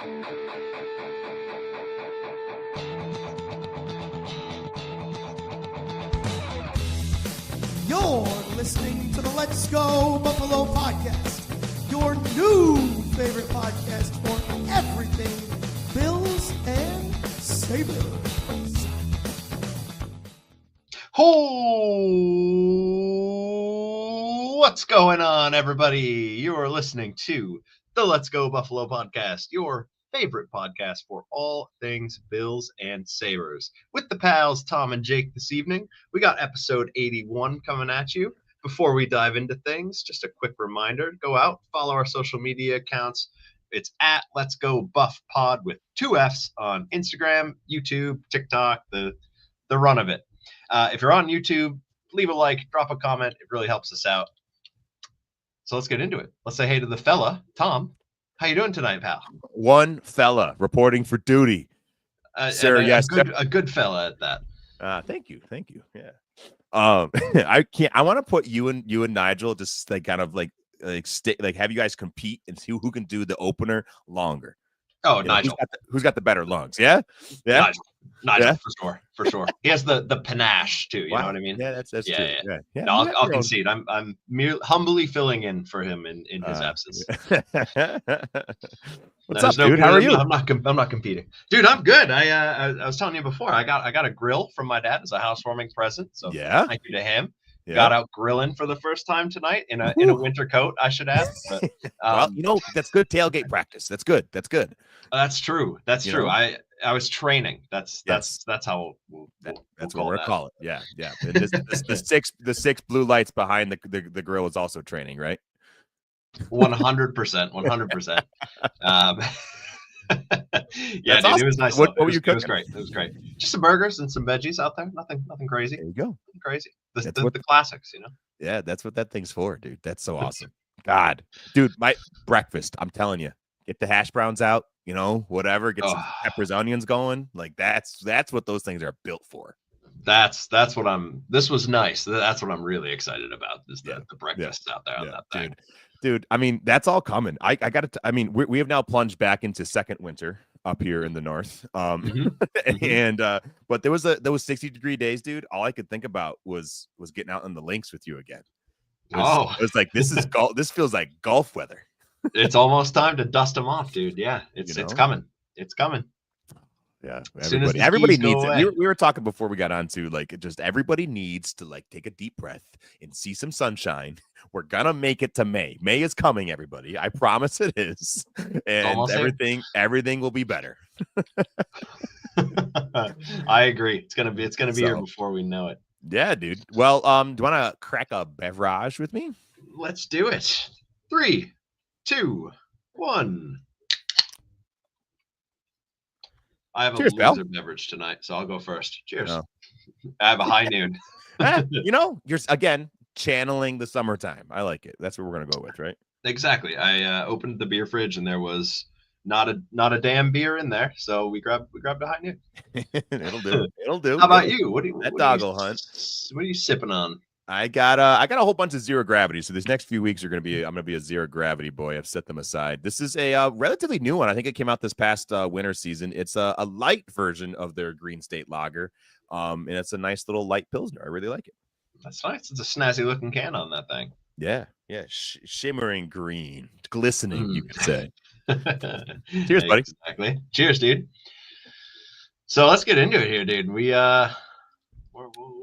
You're listening to the Let's Go Buffalo podcast, your new favorite podcast for everything Bills and Sabres. Oh, what's going on, everybody? You're listening to the Let's Go Buffalo podcast, your favorite podcast for all things Bills and Sabres. With the pals, Tom and Jake, this evening, we got episode 81 coming at you. Before we dive into things, just a quick reminder, go out, follow our social media accounts. It's at Let's Go Buff Pod with 2 F's on Instagram, YouTube, TikTok, the run of it. If you're on YouTube, leave a like, drop a comment. It really helps us out. So let's get into it. Let's say hey to the fella, Tom. How you doing tonight, pal? One fella reporting for duty. Sir, yes, a good fella at that. Thank you. Yeah. I want to put you and Nigel just like kind of like have you guys compete and see who can do the opener longer. Oh, Nigel. Who's got the better lungs? Yeah. Nigel, yeah? for sure. He has the panache too. You know what I mean? Yeah, that's true. Yeah. No, I'll concede. I'm merely humbly filling in for him in his absence. What's up, dude? How are you? I'm not competing, dude. I'm good. I was telling you before. I got a grill from my dad as a housewarming present. So yeah, thank you to him. Yeah. Got out grilling for the first time tonight in a winter coat, I should add. But, well, that's good tailgate practice. That's good. That's true. That's true. I was training. That's how we'll that's what we're calling it. Yeah. And the six blue lights behind the grill is also training, right? 100%. Yeah, dude, awesome. It was nice. What were you cooking? It was great. Just some burgers and some veggies out there. Nothing crazy. There you go. Nothing crazy. The classics, you know. Yeah, that's what that thing's for, dude. That's so awesome. God, dude, my breakfast. I'm telling you, get the hash browns out. You know, whatever. Get some peppers, onions going. Like that's what those things are built for. That's what I'm. This was nice. That's what I'm really excited about. Is the breakfast out there on that thing. Dude, I mean, that's all coming. I got it. I mean, we have now plunged back into second winter up here in the north. And but there was those 60-degree days, dude. All I could think about was getting out on the links with you again. It was like this is golf. This feels like golf weather. It's almost time to dust them off, dude. Yeah, it's coming. It's coming. Yeah, everybody needs it. We were talking before we got on to like just everybody needs to like take a deep breath and see some sunshine. We're gonna make it to May. May is coming, everybody. I promise it is, and everything will be better. I agree. It's gonna be here before we know it. Yeah, dude. Well, do you want to crack a beverage with me? Let's do it. 3, 2, 1. I have a loser beverage tonight, so I'll go first. Cheers. Oh. I have a high noon. You're again channeling the summertime. I like it. That's what we're gonna go with, right? Exactly. I opened the beer fridge and there was not a damn beer in there, so we grabbed a high noon. It'll do. How about you? What hunt? What are you sipping on? I got a whole bunch of zero gravity. So these next few weeks I'm gonna be a zero gravity boy. I've set them aside. This is a relatively new one. I think it came out this past winter season. It's a light version of their Green State Lager, and it's a nice little light pilsner. I really like it. That's nice. It's a snazzy looking can on that thing. Yeah. Shimmering green, glistening, you could say. Cheers, buddy. Exactly. Cheers, dude. So let's get into it here, dude. What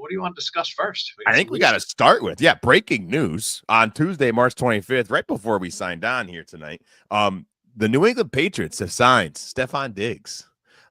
do you want to discuss first? I think we got to start with breaking news on Tuesday, March 25th, right before we signed on here tonight. The New England Patriots have signed Stefon Diggs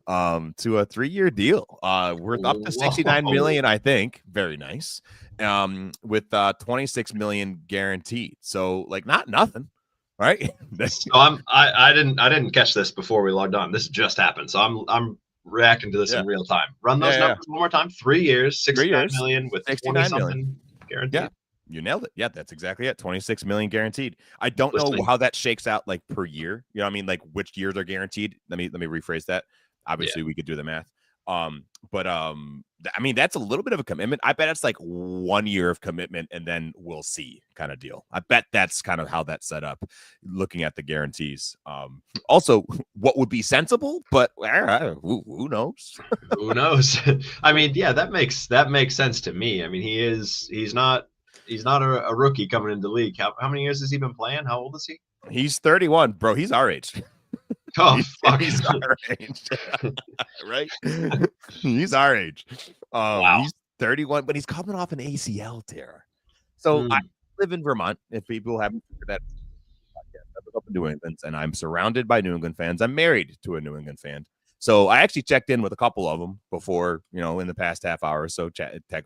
to a 3-year deal worth up to $69 million, I think. Very nice. With $26 million guaranteed. So like not nothing, right? So I didn't catch this before we logged on. This just happened. So I'm reacting to this in real time. Run those numbers one more time. 3 years, $69 million with 20-something guaranteed. Yeah, you nailed it. Yeah, that's exactly it. $26 million guaranteed. I don't know how that shakes out like per year. You know what I mean? Like which years are guaranteed. Let me rephrase that. Obviously, we could do the math. I mean, that's a little bit of a commitment. I bet it's like 1 year of commitment and then we'll see kind of deal. I bet that's kind of how that's set up, looking at the guarantees. Also, what would be sensible, but who knows? Who knows? I mean, yeah, that makes sense to me. I mean, he's not a rookie coming into the league. How many years has he been playing? How old is he? He's 31, bro. He's our age. Oh, fuck. He's our age. Right? He's our age. Wow. He's 31, but he's coming off an ACL tear. So I live in Vermont. If people haven't figured that podcast, I live up in New England, and I'm surrounded by New England fans. I'm married to a New England fan. So I actually checked in with a couple of them before, in the past half hour or so,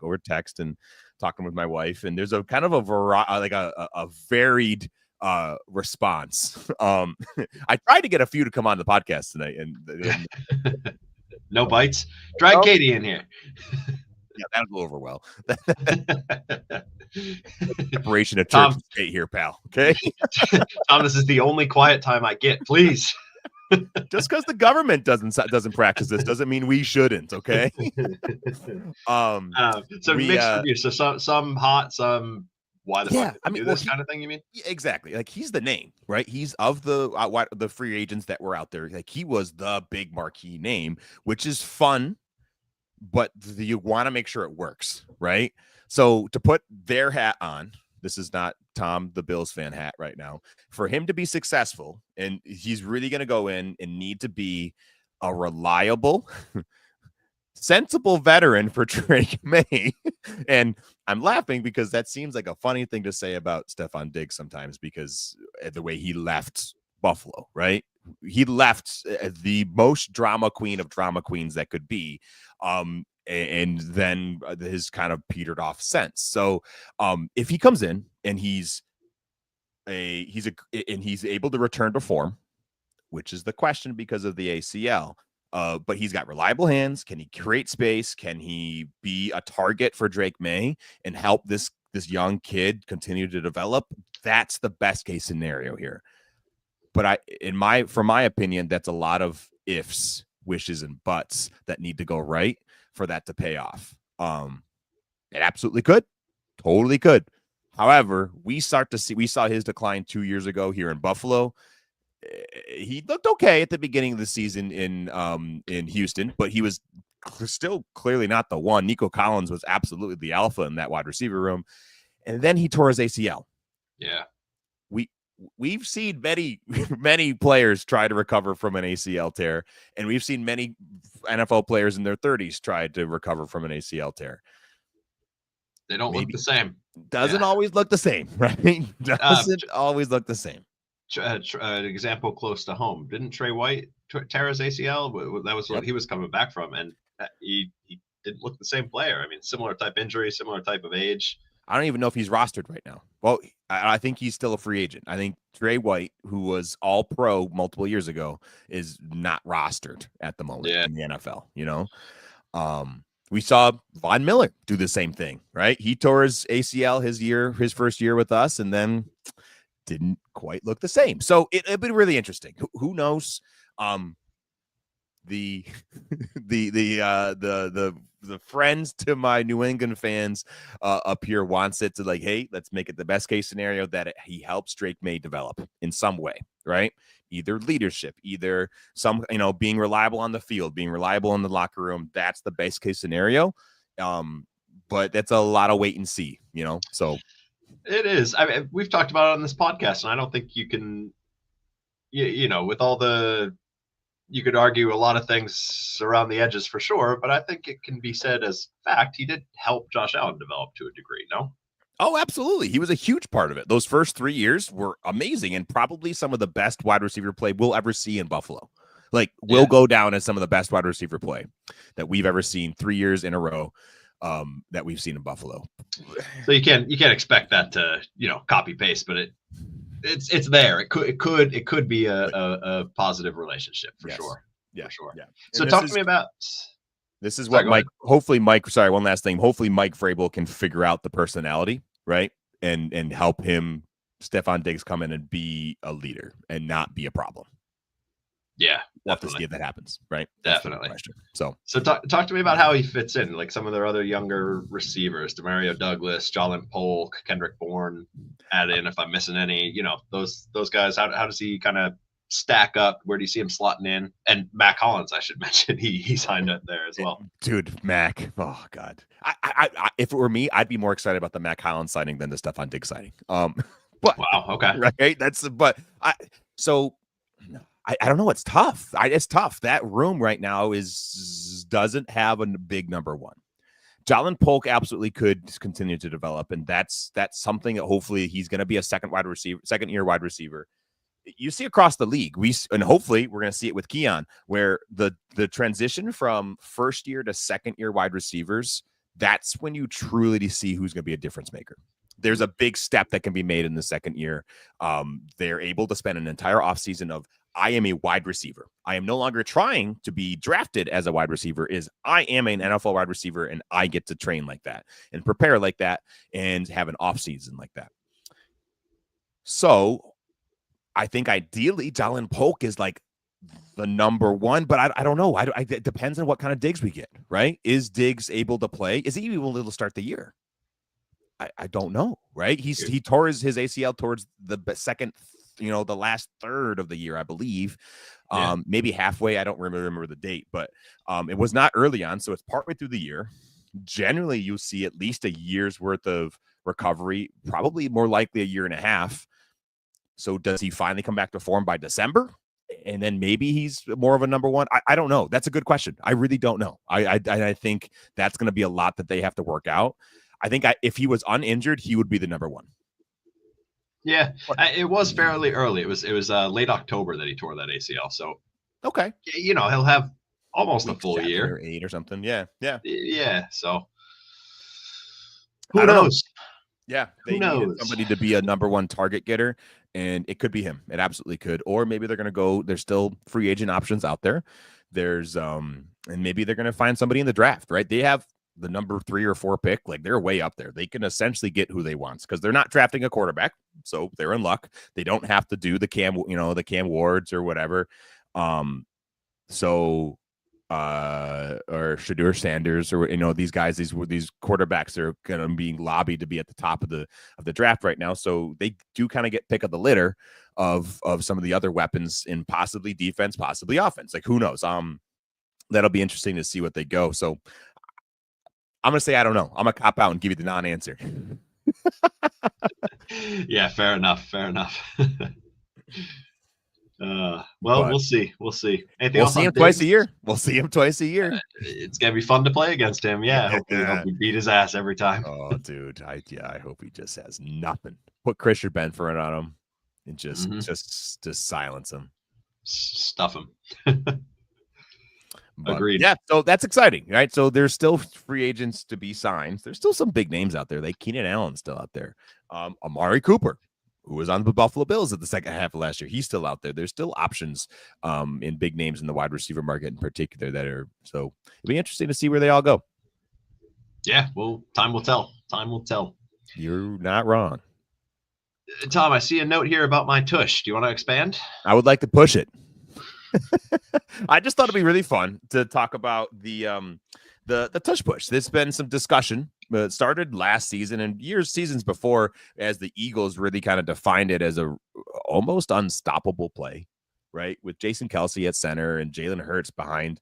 over text and talking with my wife. And there's a kind of a varied response. I tried to get a few to come on the podcast tonight, and no bites. Drag Katie in here. Yeah, that'll go over well. Separation of church and state here, pal. Okay, Tom, this is the only quiet time I get. Please. Just because the government doesn't practice this doesn't mean we shouldn't. Okay. So mixed reviews. So some hot, some. Why the fuck did do this kind of thing, you mean? Exactly. Like, he's the name, right? He's of the free agents that were out there. Like, he was the big marquee name, which is fun, but you want to make sure it works, right? So to put their hat on, this is not Tom, the Bills fan hat right now, for him to be successful, and he's really going to go in and need to be a reliable, sensible veteran for Drake May. And I'm laughing because that seems like a funny thing to say about Stefon Diggs sometimes, because the way he left Buffalo, right? He left the most drama queen of drama queens that could be. And then his kind of petered off since. So if he comes in and he's able to return to form, which is the question because of the ACL, but he's got reliable hands. Can he create space? Can he be a target for Drake May and help this young kid continue to develop? That's the best case scenario here. But from my opinion, that's a lot of ifs, wishes, and buts that need to go right for that to pay off. It absolutely could, totally could. However, we saw his decline 2 years ago here in Buffalo. He looked okay at the beginning of the season in Houston, but he was still clearly not the one. Nico Collins was absolutely the alpha in that wide receiver room, and then he tore his ACL. Yeah, we've seen many players try to recover from an ACL tear, and we've seen many NFL players in their 30s try to recover from an ACL tear. They don't look the same. Doesn't always look the same, right? Doesn't always look the same. An example close to home. Didn't Trey White tear his ACL? That was what he was coming back from, and he didn't look the same player. I mean, similar type injury, similar type of age. I don't even know if he's rostered right now. Well, I think he's still a free agent. I think Trey White, who was all pro multiple years ago, is not rostered at the moment in the NFL. We saw Von Miller do the same thing, right? He tore his ACL his first year with us, and then didn't quite look the same. So it'd be really interesting. Who knows? The friends to my New England fans up here wants it to, like, hey, let's make it the best case scenario that he helps Drake May develop in some way, right? Either leadership, either being reliable on the field, being reliable in the locker room. That's the best case scenario. But that's a lot of wait and see, so. It is. I mean, we've talked about it on this podcast, and I don't think you can, with all you could argue a lot of things around the edges for sure, but I think it can be said as fact he did help Josh Allen develop to a degree, no? Oh, absolutely. He was a huge part of it. Those first 3 years were amazing and probably some of the best wide receiver play we'll ever see in Buffalo. Will go down as some of the best wide receiver play that we've ever seen 3 years in a row. That we've seen in Buffalo. So you can't expect that to copy paste, but it's there. It could be a positive relationship for sure. Yeah, for sure. Yeah. So talk to me about. This is what Mike. Hopefully, Mike. Sorry, one last thing. Hopefully, Mike Vrabel can figure out the personality, right, and help Stefon Diggs come in and be a leader and not be a problem. Yeah, We'll have to definitely. see if that happens, right? That's the Definitely. question. So talk to me about how he fits in, like some of their other younger receivers, Demario Douglas, Jalen Polk, Kendrick Bourne. Add in if I'm missing any, those guys. How does he kind of stack up? Where do you see him slotting in? And Mac Hollins, I should mention, he signed up there as well. Dude, Mac. Oh God. I if it were me, I'd be more excited about the Mac Hollins signing than the Stephon Diggs signing. But Wow. Okay. right. I don't know. It's tough. It's tough. That room right now doesn't have a big number one. Jalen Polk absolutely could continue to develop, and that's something that hopefully he's going to be a second year wide receiver. You see across the league, and hopefully we're going to see it with Keon, where the transition from first year to second year wide receivers, that's when you truly see who's going to be a difference maker. There's a big step that can be made in the second year. They're able to spend an entire offseason of, I am a wide receiver. I am no longer trying to be drafted as a wide receiver. I am an NFL wide receiver, and I get to train like that and prepare like that and have an offseason like that. So I think ideally Jalen Polk is like the number one, but I don't know. It depends on what kind of Diggs we get, right? Is Diggs able to play? Is he able to start the year? I don't know, right? He tore his ACL towards the second, the last third of the year, I believe. Maybe halfway. I don't remember the date, but it was not early on, so it's partway through the year. Generally, you see at least a year's worth of recovery, probably more likely a year and a half. So does he finally come back to form by December? And then maybe he's more of a number one. I don't know. That's a good question. I really don't know. I think that's going to be a lot that they have to work out. I think if he was uninjured, he would be the number one. Yeah, it was fairly early. It was late October that he tore that ACL. So okay, he'll have almost a full year, or 8 or something. Yeah. So who knows? Yeah, they needed somebody to be a number one target getter, and it could be him. It absolutely could. Or maybe they're going to go. There's still free agent options out there. There's and maybe they're going to find somebody in the draft. Right? They have the number 3 or 4 pick. Like they're way up there. They can essentially get who they want because they're not drafting a quarterback, so they're in luck. They don't have to do the Cam Wards or whatever. Or Shedeur Sanders, or these guys, these quarterbacks are kind of being lobbied to be at the top of the draft right now. So they do kind of get pick of the litter of some of the other weapons in possibly defense, possibly offense. Like who knows? That'll be interesting to see what they go. So I'm gonna say I don't know. I'm gonna cop out and give you the non-answer. Yeah, fair enough. We'll see. We'll see. Anything else? See him twice a year. We'll see him twice a year. It's gonna be fun to play against him. Yeah, hope we beat his ass every time. Oh, dude, I hope he just has nothing. Put Christian Benford on him and just silence him, stuff him. Agreed. Yeah, so that's exciting, right? So there's still free agents to be signed. There's still some big names out there. Like Keenan Allen's still out there. Amari Cooper, who was on the Buffalo Bills at the second half of last year, he's still out there. There's still options in big names in the wide receiver market in particular that are. So it'll be interesting to see where they all go. Yeah, well, time will tell. Time will tell. You're not wrong. Tom, I see a note here about my tush. Do you want to expand? I would like to push it. I just thought it'd be really fun to talk about the tush push. There's been some discussion. It started last season and seasons before, as the Eagles really kind of defined it as a almost unstoppable play, right? With Jason Kelce at center and Jalen Hurts behind.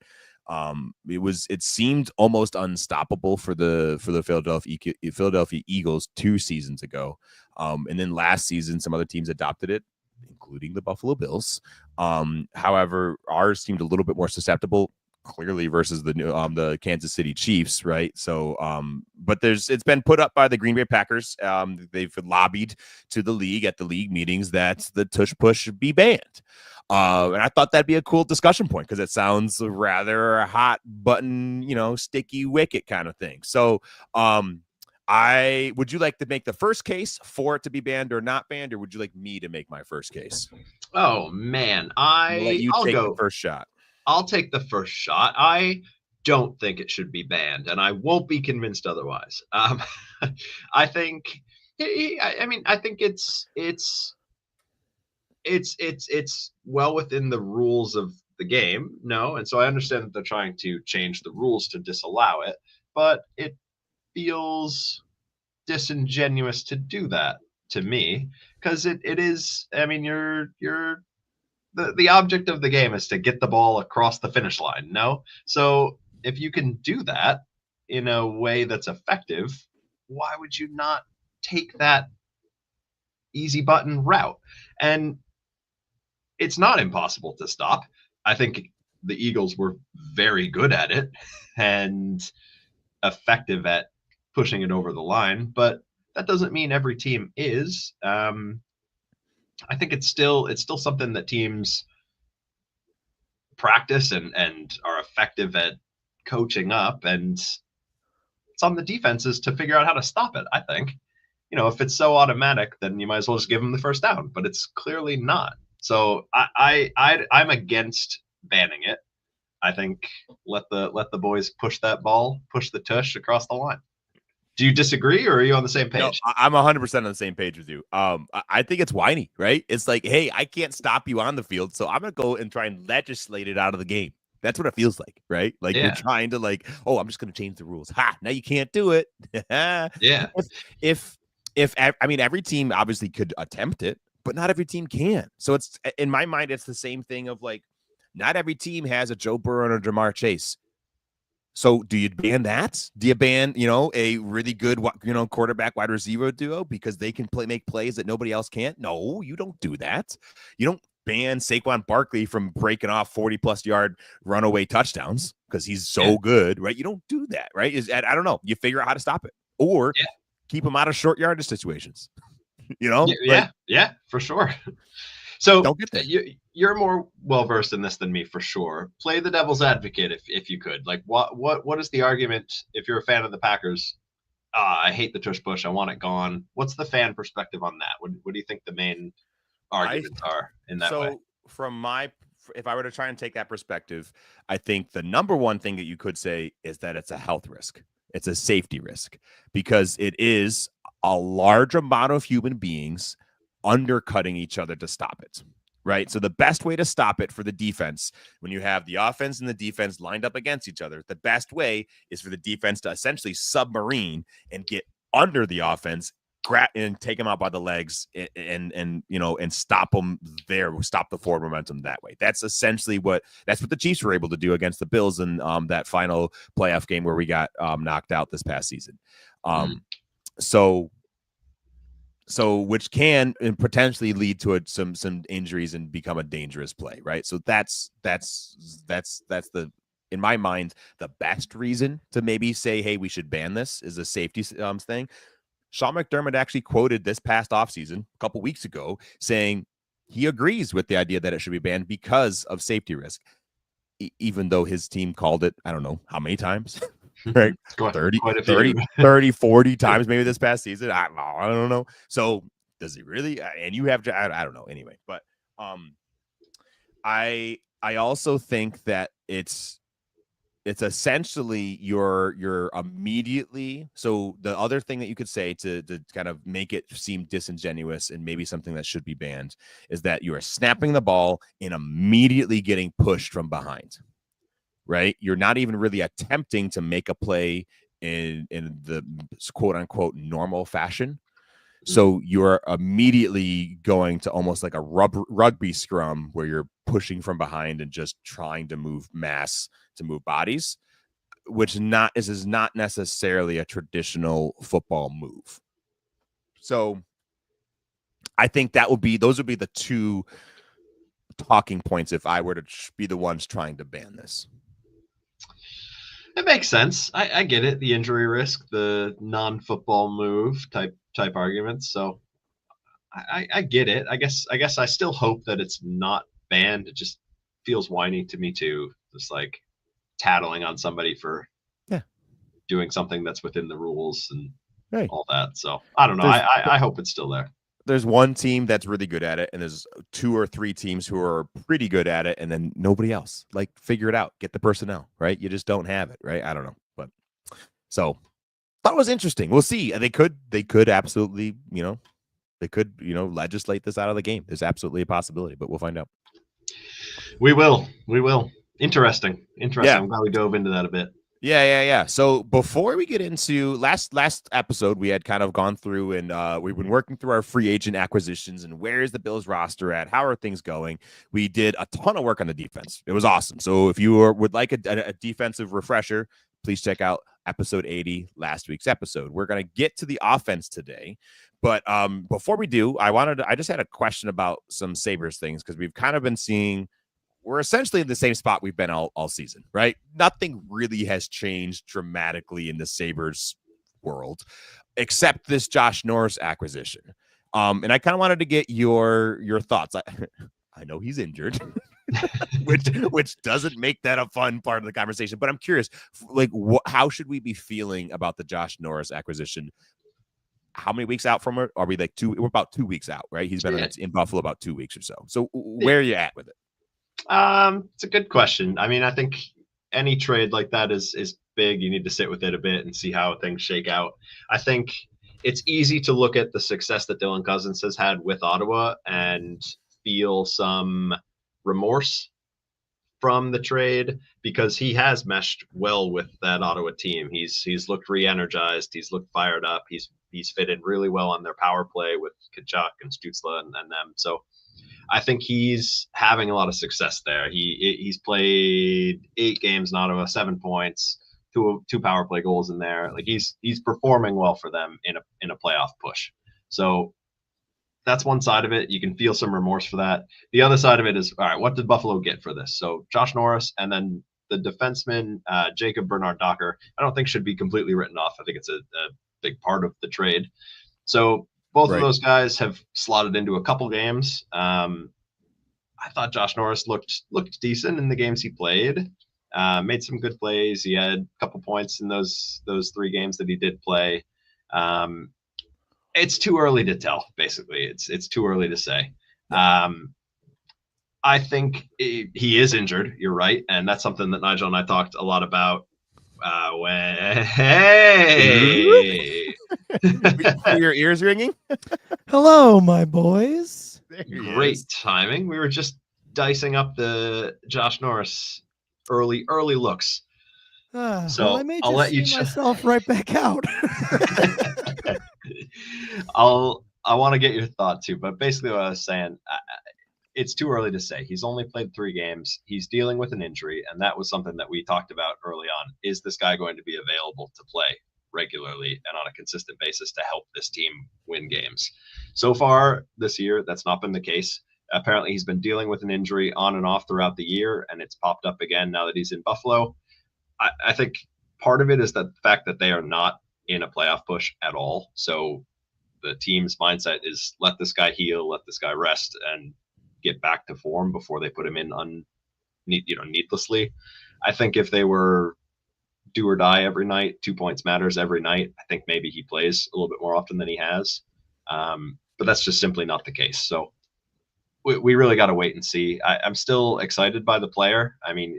It seemed almost unstoppable for the Philadelphia Eagles 2 seasons ago. And then last season, some other teams adopted it, including the Buffalo Bills. However, ours seemed a little bit more susceptible, clearly, versus the Kansas City Chiefs, right? So, but it's been put up by the Green Bay Packers. They've lobbied to the league at the league meetings that the tush push be banned. And I thought that'd be a cool discussion point because it sounds rather a hot button, sticky wicket kind of thing. So, would you like to make the first case for it to be banned or not banned, or would you like me to make my first case? Oh man, I'll take the first shot. I'll take the first shot. I don't think it should be banned, and I won't be convinced otherwise. I think it's it's well within the rules of the game, no, and so I understand that they're trying to change the rules to disallow it, but it feels disingenuous to do that to me because it is. I mean, you're the object of the game is to get the ball across the finish line, no? So if you can do that in a way that's effective, why would you not take that easy button route? And it's not impossible to stop. I think the Eagles were very good at it and effective at pushing it over the line, but that doesn't mean every team is. I think it's still something that teams practice and are effective at coaching up, and it's on the defenses to figure out how to stop it. I think, if it's so automatic, then you might as well just give them the first down, but it's clearly not. So I'm against banning it. I think let the boys push that ball, push the tush across the line. Do you disagree, or are you on the same page? No, I'm 100% on the same page with you. I think it's whiny, right? It's like, hey, I can't stop you on the field, so I'm gonna go and try and legislate it out of the game. That's what it feels like, right? Like you're trying to I'm just gonna change the rules. Ha! Now you can't do it. Yeah. If I mean, every team obviously could attempt it, but not every team can. So it's in my mind, it's the same thing of not every team has a Joe Burrow or Jamar Chase. So do you ban that? Do you ban, a really good, quarterback wide receiver duo because they can make plays that nobody else can't? No, you don't do that. You don't ban Saquon Barkley from breaking off 40+ yard runaway touchdowns because he's so good, right? You don't do that, right? I don't know. You figure out how to stop it or keep him out of short yardage situations. Yeah, for sure. So don't get that. You're more well versed in this than me, for sure. Play the devil's advocate if you could. What is the argument if you're a fan of the Packers? I hate the tush push. I want it gone. What's the fan perspective on that? What do you think the main arguments are in that way? So if I were to try and take that perspective, I think the number one thing that you could say is that it's a health risk. It's a safety risk because it is a large amount of human beings undercutting each other to stop it, right? So the best way to stop it for the defense, when you have the offense and the defense lined up against each other, the best way is for the defense to essentially submarine and get under the offense, and take them out by the legs and stop them there, stop the forward momentum that way. That's essentially what the Chiefs were able to do against the Bills in that final playoff game where we got knocked out this past season. So which can potentially lead to some injuries and become a dangerous play, right? So that's the, in my mind, the best reason to maybe say, hey, we should ban this is a safety thing. Sean McDermott actually quoted this past offseason a couple weeks ago saying he agrees with the idea that it should be banned because of safety risk, even though his team called it, I don't know how many times. Right, 30, 40 times maybe this past season. I don't know. So does he really? And you have to, I don't know. Anyway, but I also think that it's essentially you're immediately. So the other thing that you could say to kind of make it seem disingenuous and maybe something that should be banned is that you are snapping the ball and immediately getting pushed from behind. Right, you're not even really attempting to make a play in the quote unquote normal fashion. So you're immediately going to almost like a rugby scrum where you're pushing from behind and just trying to move mass to move bodies, which is not necessarily a traditional football move. So I think those would be the two talking points if I were to be the ones trying to ban this. It makes sense. I get it. The injury risk, the non-football move type arguments. So I get it. I guess I still hope that it's not banned. It just feels whiny to me too. Just like tattling on somebody for doing something that's within the rules and all that. So I don't know. I hope it's still there. There's one team that's really good at it, and there's 2 or 3 teams who are pretty good at it, and then nobody else. Like, figure it out. Get the personnel, right? You just don't have it, right? I don't know. But so that was interesting. We'll see. They could absolutely, They could, legislate this out of the game. There's absolutely a possibility, but we'll find out. We will. Interesting. Yeah. I'm glad we dove into that a bit. Yeah. So before we get into last episode, we had kind of gone through and we've been working through our free agent acquisitions and where is the Bills roster at? How are things going? We did a ton of work on the defense. It was awesome. So if you would like a defensive refresher, please check out episode 80, last week's episode. We're going to get to the offense today. But before we do, I just had a question about some Sabres things because we've kind of been seeing we're essentially in the same spot we've been all season, right? Nothing really has changed dramatically in the Sabres world, except this Josh Norris acquisition. And I kind of wanted to get your thoughts. I know he's injured, which doesn't make that a fun part of the conversation. But I'm curious, how should we be feeling about the Josh Norris acquisition? How many weeks out from it? Are we we're about 2 weeks out, right? He's been in Buffalo about 2 weeks or so. So where are you at with it? It's a good question. I mean, I think any trade like that is big. You need to sit with it a bit and see how things shake out. I think it's easy to look at the success that Dylan Cousins has had with Ottawa and feel some remorse from the trade because he has meshed well with that Ottawa team. He's looked re-energized. He's looked fired up. He's fitted really well on their power play with Tkachuk and Stützle and them. So I think he's having a lot of success there. He's played 8 games in Ottawa, 7 points, two power play goals in there. He's performing well for them in a playoff push. So that's one side of it. You can feel some remorse for that. The other side of it is, all right, what did Buffalo get for this? So Josh Norris and then the defenseman Jacob Bernard-Docker, I don't think should be completely written off. I think it's a big part of the trade. So both of those guys have slotted into a couple games. I thought Josh Norris looked decent in the games he played. Made some good plays. He had a couple points in those 3 games that he did play. It's too early to tell. Basically, it's too early to say. I think he is injured. You're right, and that's something that Nigel and I talked a lot about. Your ears ringing? Hello, my boys. Great timing. We were just dicing up the Josh Norris early looks. So I may just let you myself right back out. I want to get your thought too, but basically what I was saying, it's too early to say. He's only played 3 games. He's dealing with an injury, and that was something that we talked about early on. Is this guy going to be available to play regularly and on a consistent basis to help this team win games? So far this year, that's not been the case. Apparently, he's been dealing with an injury on and off throughout the year, and it's popped up again now that he's in Buffalo. I think part of it is the fact that they are not in a playoff push at all. So the team's mindset is let this guy heal, let this guy rest, and get back to form before they put him in needlessly. I think if they were do or die every night, 2 points matters every night, I think maybe he plays a little bit more often than he has. But that's just simply not the case. So we really got to wait and see. I'm still excited by the player. I mean,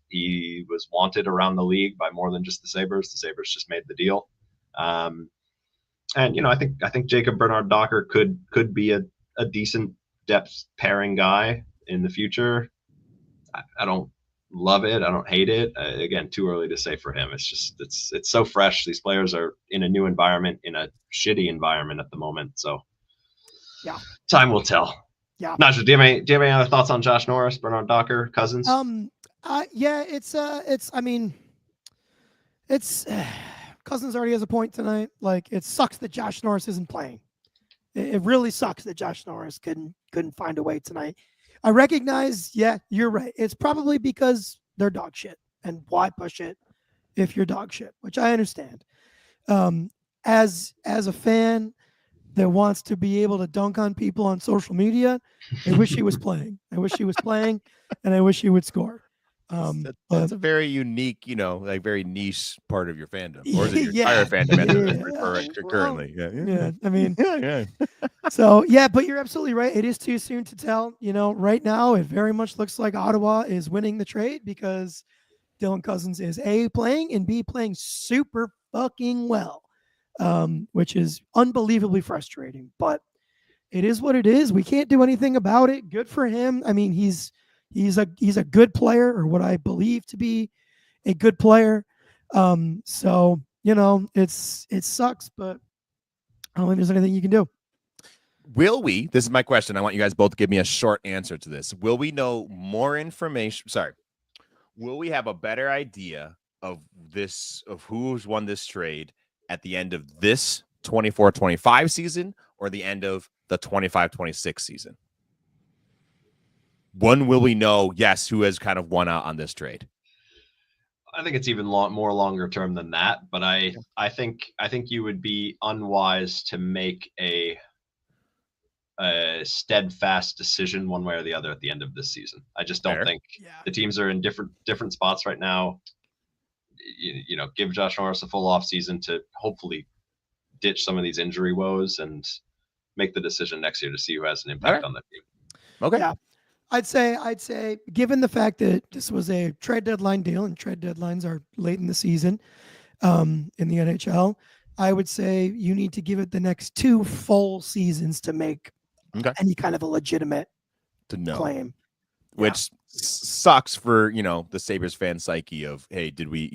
he was wanted around the league by more than just the Sabres. The Sabres just made the deal. And I think Jacob Bernard-Docker could be a decent depth pairing guy in the future. I don't love it. I don't hate it. Again, too early to say for him. It's so fresh. These players are in a new environment, in a shitty environment at the moment. So yeah, time will tell. Yeah. Nigel, do you have any other thoughts on Josh Norris, Bernard-Docker, Cousins? Cousins already has a point tonight. It sucks that Josh Norris isn't playing. It really sucks that Josh Norris couldn't find a way tonight. I recognize, yeah, you're right. It's probably because they're dog shit. And why push it if you're dog shit, which I understand. As a fan that wants to be able to dunk on people on social media, I wish he was playing. And I wish he would score. That's a very unique, very niche part of your fandom, or is it your entire fandom currently? Yeah. I mean, so yeah, but you're absolutely right. It is too soon to tell. Right now, it very much looks like Ottawa is winning the trade because Dylan Cousins is A, playing, and B, playing super fucking well, which is unbelievably frustrating. But it is what it is. We can't do anything about it. Good for him. I mean, he's a good player, or what I believe to be a good player. So it sucks, but I don't think there's anything you can do. Will we? This is my question. I want you guys both to give me a short answer to this. Will we know more information? Sorry. Will we have a better idea of who's won this trade at the end of this 24-25 season or the end of the 25-26 season? When will we know, yes, who has kind of won out on this trade? I think it's even more longer term than that, but I think you would be unwise to make a steadfast decision one way or the other at the end of this season. I just don't think the teams are in different spots right now. Give Josh Norris a full off season to hopefully ditch some of these injury woes and make the decision next year to see who has an impact on the team. Okay. Yeah. I'd say, given the fact that this was a trade deadline deal and trade deadlines are late in the season in the NHL, I would say you need to give it the next 2 full seasons to make any kind of a legitimate claim. Which sucks for, the Sabres fan psyche of, hey, did we,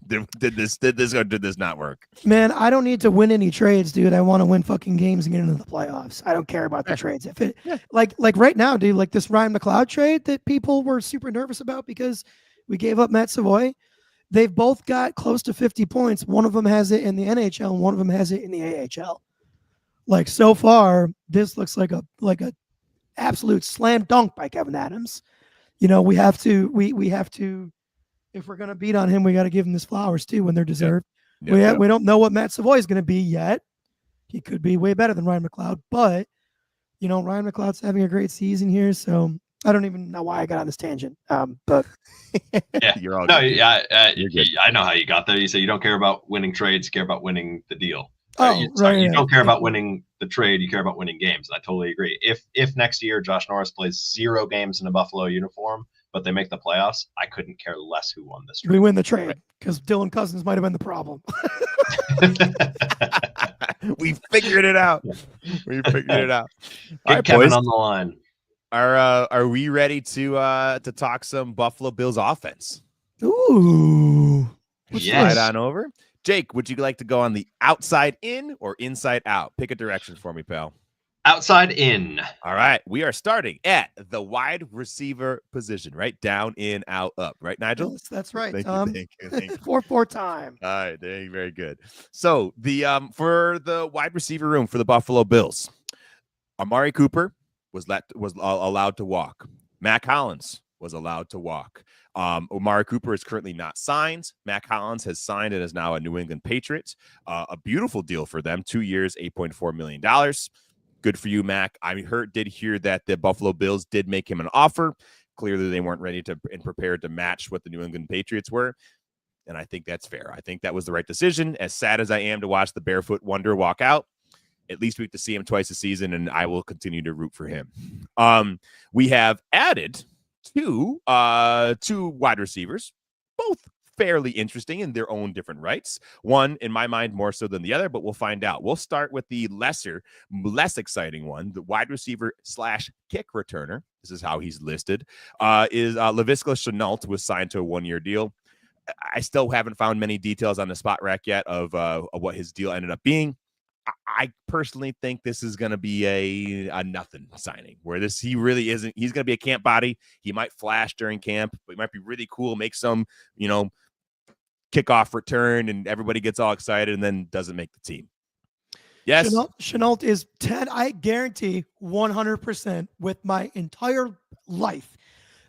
did this or did this not work? Man, I don't need to win any trades, dude. I want to win fucking games and get into the playoffs. I don't care about the trades. If it like right now, dude, like this Ryan McLeod trade that people were super nervous about because we gave up Matt Savoy. They've both got close to 50 points. One of them has it in the NHL and one of them has it in the AHL. Like so far, this looks like a absolute slam dunk by Kevyn Adams. We have to if we're gonna beat on him, we got to give him his flowers too when they're deserved. We don't know what Matt Savoy is gonna be yet. He could be way better than Ryan McLeod, but Ryan McLeod's having a great season here, so I don't even know why I got on this tangent. But you're all no, good. I know how you got there. You say you don't care about winning trades, you care about winning the deal. You don't care about winning the trade, you care about winning games. And I totally agree. If next year Josh Norris plays 0 games in a Buffalo uniform, but they make the playoffs, I couldn't care less who won this trade. We win the trade because Dylan Cousins might have been the problem. We figured it out. Get Kevin on the line. Are we ready to talk some Buffalo Bills offense? Ooh. Slide on over. Jake, would you like to go on the outside in or inside out? Pick a direction for me, pal. Outside in. All right. We are starting at the wide receiver position, right? Down, in, out, up. Right, Nigel? Yes, that's right. Thank you. 4-4 time. All right. Very good. So for the wide receiver room for the Buffalo Bills, Amari Cooper was allowed to walk. Matt Collins was allowed to walk. Amari Cooper is currently not signed. Matt Collins has signed and is now a New England Patriot. A beautiful deal for them. 2 years, $8.4 million. Good for you, Mac. I did hear that the Buffalo Bills did make him an offer. Clearly, they weren't ready to and prepared to match what the New England Patriots were. And I think that's fair. I think that was the right decision. As sad as I am to watch the Barefoot Wonder walk out, at least we get to see him twice a season, and I will continue to root for him. We have added two wide receivers, both fairly interesting in their own different rights. One, in my mind, more so than the other, but we'll find out. We'll start with the less exciting one, the wide receiver / kick returner. This is how he's listed. Is Laviska Shenault was signed to a 1-year deal. I still haven't found many details on the spot rack yet of what his deal ended up being. I personally think this is going to be a nothing signing where he really isn't. He's going to be a camp body. He might flash during camp, but he might be really cool, make some, kickoff return and everybody gets all excited and then doesn't make the team. Yes. Shenault is 10. I guarantee 100% with my entire life,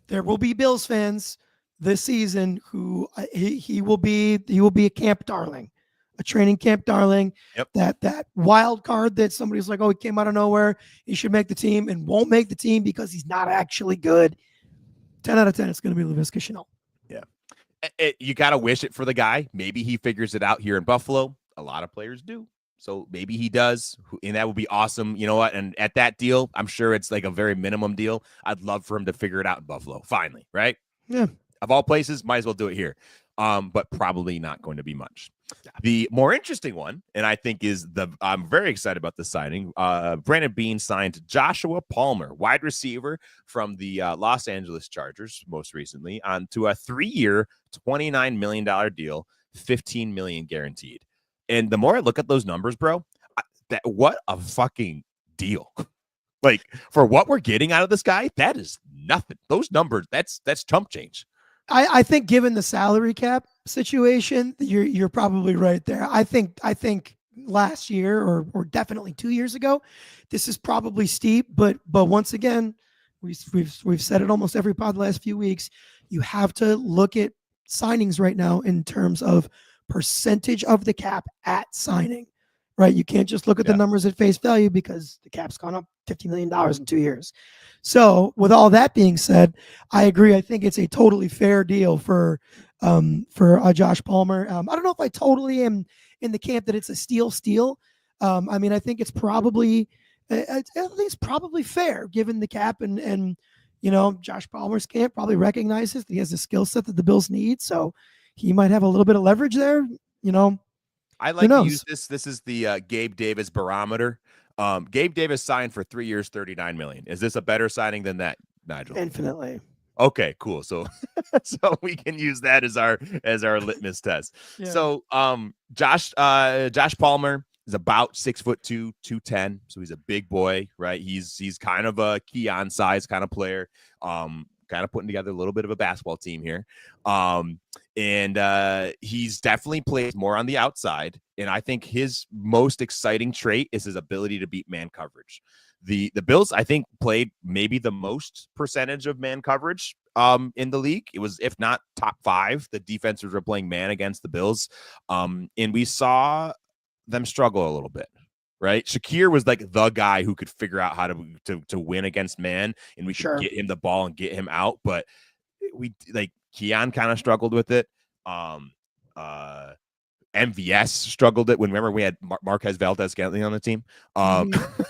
there will be Bills fans this season who he will be a camp darling. A training camp darling. Yep. That wild card that somebody's like, oh, he came out of nowhere. He should make the team and won't make the team because he's not actually good. 10 out of 10, it's going to be Laviska Shenault. Yeah. You got to wish it for the guy. Maybe he figures it out here in Buffalo. A lot of players do. So maybe he does. And that would be awesome. You know what? And at that deal, I'm sure it's like a very minimum deal. I'd love for him to figure it out in Buffalo. Finally. Right? Yeah. Of all places, might as well do it here. But probably not going to be much. The more interesting one, and I think I'm very excited about the signing. Brandon Beane signed Joshua Palmer, wide receiver from the Los Angeles Chargers, most recently, onto a 3-year, $29 million deal, $15 million guaranteed. And the more I look at those numbers, bro, what a fucking deal. Like, for what we're getting out of this guy, that is nothing. Those numbers, that's chump change. I think given the salary cap situation, you're probably right there. I think last year or definitely 2 years ago, this is probably steep, but once again, we've said it almost every pod the last few weeks. You have to look at signings right now in terms of percentage of the cap at signing, right? You can't just look at the numbers at face value because the cap's gone up $50 million in 2 years. So with all that being said, I agree. I think it's a totally fair deal for Josh Palmer. I don't know if I totally am in the camp that it's a steal. I mean, I think it's probably fair given the cap and Josh Palmer's camp probably recognizes that he has a skill set that the Bills need. So he might have a little bit of leverage there. I like to use this. This is the Gabe Davis barometer. Gabe Davis signed for 3 years, $39 million. Is this a better signing than that, Nigel? Infinitely. Okay, cool. So we can use that as our litmus test. Yeah. So Josh Palmer is about 6'2", 210. So he's a big boy, right? He's kind of a Keon size kind of player. Kind of putting together a little bit of a basketball team here. And he's definitely plays more on the outside. And I think his most exciting trait is his ability to beat man coverage. The Bills, I think, played maybe the most percentage of man coverage in the league. It was, if not top 5, the defenses were playing man against the Bills. And we saw them struggle a little bit. Right, Shakir was like the guy who could figure out how to win against man, and we could get him the ball and get him out. But we Keon kind of struggled with it. MVS struggled it. Remember we had Marquez Valdes-Scantling on the team,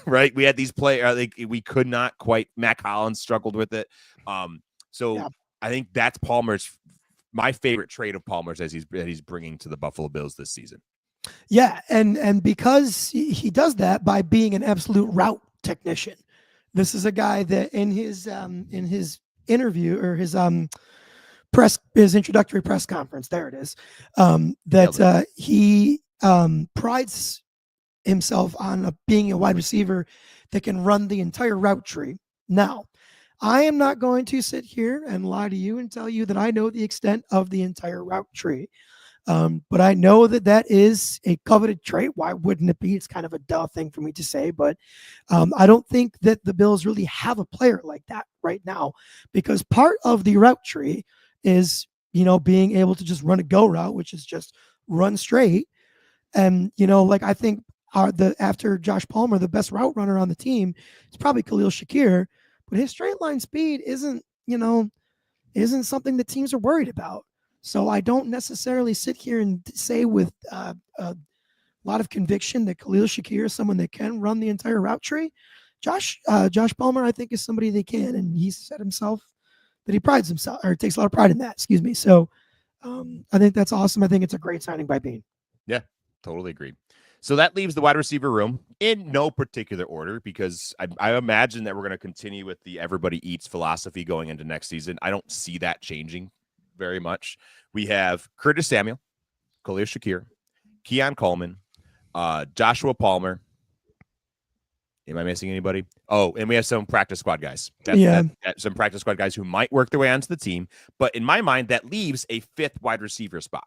right? We had these players we could not quite. Mac Hollins struggled with it. I think that's my favorite trait of Palmer's that he's bringing to the Buffalo Bills this season. Yeah, and because he does that by being an absolute route technician. This is a guy that in his interview or his introductory press conference, there it is, he prides himself on being a wide receiver that can run the entire route tree. Now, I am not going to sit here and lie to you and tell you that I know the extent of the entire route tree. But I know that is a coveted trait. Why wouldn't it be? It's kind of a duh thing for me to say, but I don't think that the Bills really have a player like that right now, because part of the route tree is, being able to just run a go route, which is just run straight. And, I think after Josh Palmer, the best route runner on the team is probably Khalil Shakir, but his straight line speed isn't something that teams are worried about. So I don't necessarily sit here and say with a lot of conviction that Khalil Shakir is someone that can run the entire route tree. Josh Palmer, I think, is somebody that can, and he said himself that he prides himself or takes a lot of pride in that. Excuse me. So I think that's awesome. I think it's a great signing by Beane. Yeah, totally agreed. So that leaves the wide receiver room in no particular order, because I imagine that we're going to continue with the everybody eats philosophy going into next season. I don't see that changing very much. We have Curtis Samuel, Khalil Shakir, Keon Coleman, Joshua Palmer. Am I missing anybody? Oh, and we have some practice squad guys. Some practice squad guys who might work their way onto the team. But in my mind, that leaves a 5th wide receiver spot.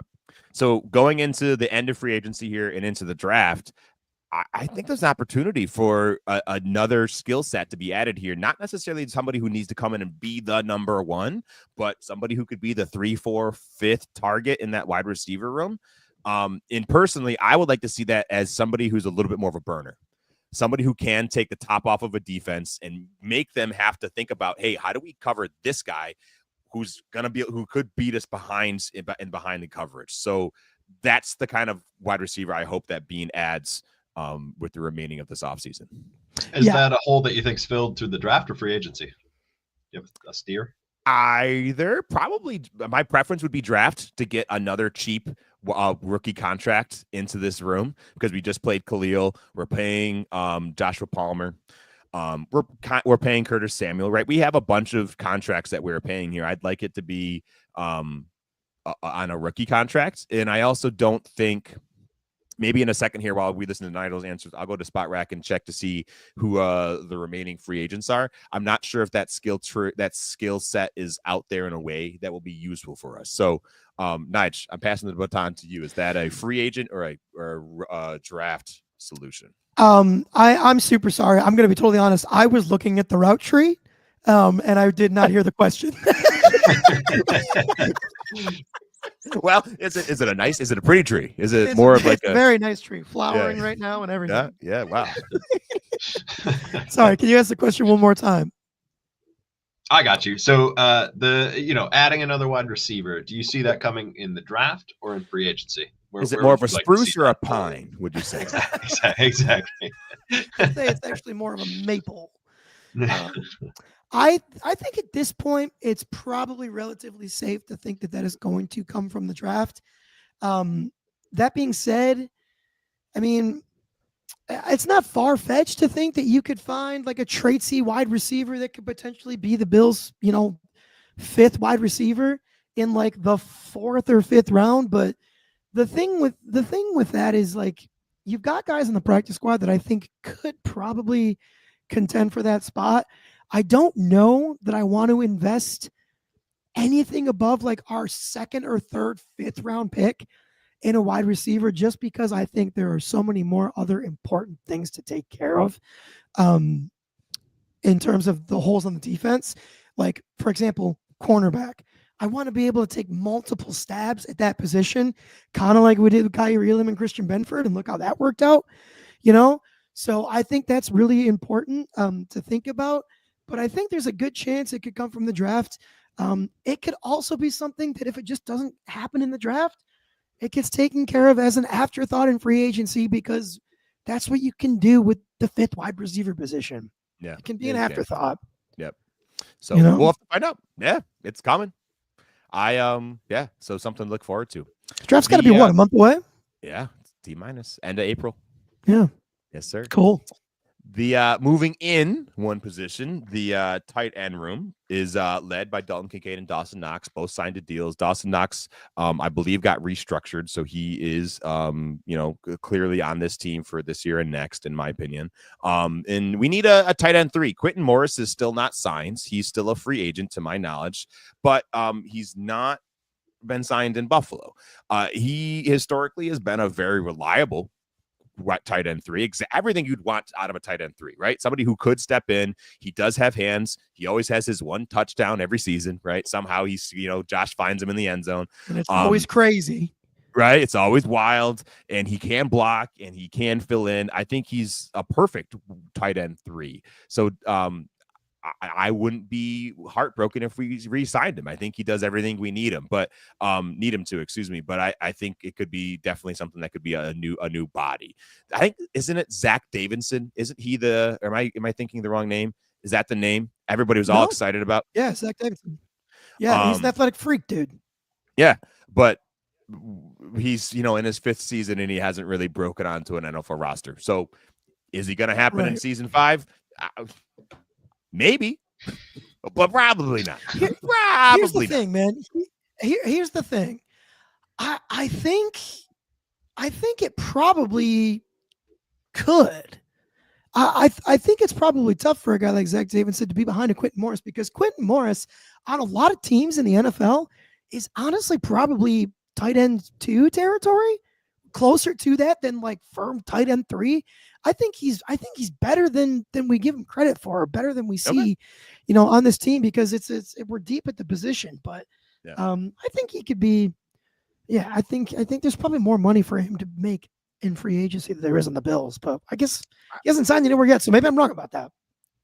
So going into the end of free agency here and into the draft, I think there's an opportunity for another skill set to be added here. Not necessarily somebody who needs to come in and be the number 1, but somebody who could be the 3, 4, 5th target in that wide receiver room. And personally, I would like to see that as somebody who's a little bit more of a burner. Somebody who can take the top off of a defense and make them have to think about, hey, how do we cover this guy who could beat us behind the coverage? So that's the kind of wide receiver I hope that Beane adds with the remaining of this offseason. Is that a hole that you think's filled through the draft or free agency? You have a steer? Either. Probably my preference would be draft to get another cheap rookie contract into this room because we just played Khalil. We're paying Joshua Palmer. We're paying Curtis Samuel, right? We have a bunch of contracts that we're paying here. I'd like it to be on a rookie contract. And I also don't think, maybe in a second here while we listen to Nigel's answers, I'll go to Spot Rack and check to see who the remaining free agents are. I'm not sure if that skill set is out there in a way that will be useful for us. So, Nige, I'm passing the baton to you. Is that a free agent or a draft solution? I'm super sorry. I'm going to be totally honest. I was looking at the route tree, and I did not hear the question. Well, is it a pretty tree? Is it It's more of like a very nice tree, flowering right now and everything. Yeah, wow. Sorry, can you ask the question one more time? I got you. So adding another wide receiver, do you see that coming in the draft or in free agency? Is it more of a spruce or a pine, would you say? Exactly. I'd say it's actually more of a maple. I think at this point, it's probably relatively safe to think that is going to come from the draft. That being said, I mean, it's not far-fetched to think that you could find like a Tracy wide receiver that could potentially be the Bills, fifth wide receiver in like the 4th or 5th round. But the thing with that is like you've got guys in the practice squad that I think could probably contend for that spot. I don't know that I want to invest anything above like our 2nd or 3rd, 5th round pick in a wide receiver, just because I think there are so many more other important things to take care of in terms of the holes on the defense. Like, for example, cornerback. I want to be able to take multiple stabs at that position, kind of like we did with Kaiir Elam and Christian Benford, and look how that worked out, So I think that's really important to think about. But I think there's a good chance it could come from the draft. It could also be something that if it just doesn't happen in the draft, it gets taken care of as an afterthought in free agency, because that's what you can do with the 5th wide receiver position. Yeah. It can be an afterthought. Yep. So we'll have to find out. Yeah, it's coming. So something to look forward to. Draft's got to be a month away? Yeah, T- end of April. Yeah. Yes, sir. Cool. The moving in one position, the tight end room is led by Dalton Kincaid and Dawson Knox, both signed to deals. Dawson Knox, I believe, got restructured, so he is, clearly on this team for this year and next, in my opinion. And we need a tight end 3. Quentin Morris is still not signed; he's still a free agent, to my knowledge, but he's not been signed in Buffalo. He historically has been a very reliable tight end 3, everything you'd want out of a tight end 3, right? Somebody who could step in. He does have hands. He always has his one touchdown every season, right? Somehow he's, Josh finds him in the end zone. And it's always crazy, right? It's always wild, and he can block and he can fill in. I think he's a perfect tight end 3. So, I wouldn't be heartbroken if we re-signed him. I think he does everything we need him, but But I think it could be definitely something that could be a new body. I think, isn't it Zach Davidson? Isn't he am I thinking the wrong name? Is that the name everybody was all excited about? Yeah, Zach Davidson. Yeah, he's an athletic freak, dude. Yeah, but he's in his 5th season and he hasn't really broken onto an NFL roster. So is he going to happen in season 5? Maybe, but probably not. Here's the thing, man. Here's the thing. I think it probably could. I think it's probably tough for a guy like Zach Davidson to be behind a Quentin Morris, because Quentin Morris on a lot of teams in the NFL is honestly probably tight end 2 territory, closer to that than like firm tight end 3. I think he's better than we give him credit for, or better than we see, on this team, because we're deep at the position. But I think he could be. Yeah, I think there's probably more money for him to make in free agency than there is on the Bills. But I guess he hasn't signed anywhere yet, so maybe I'm wrong about that.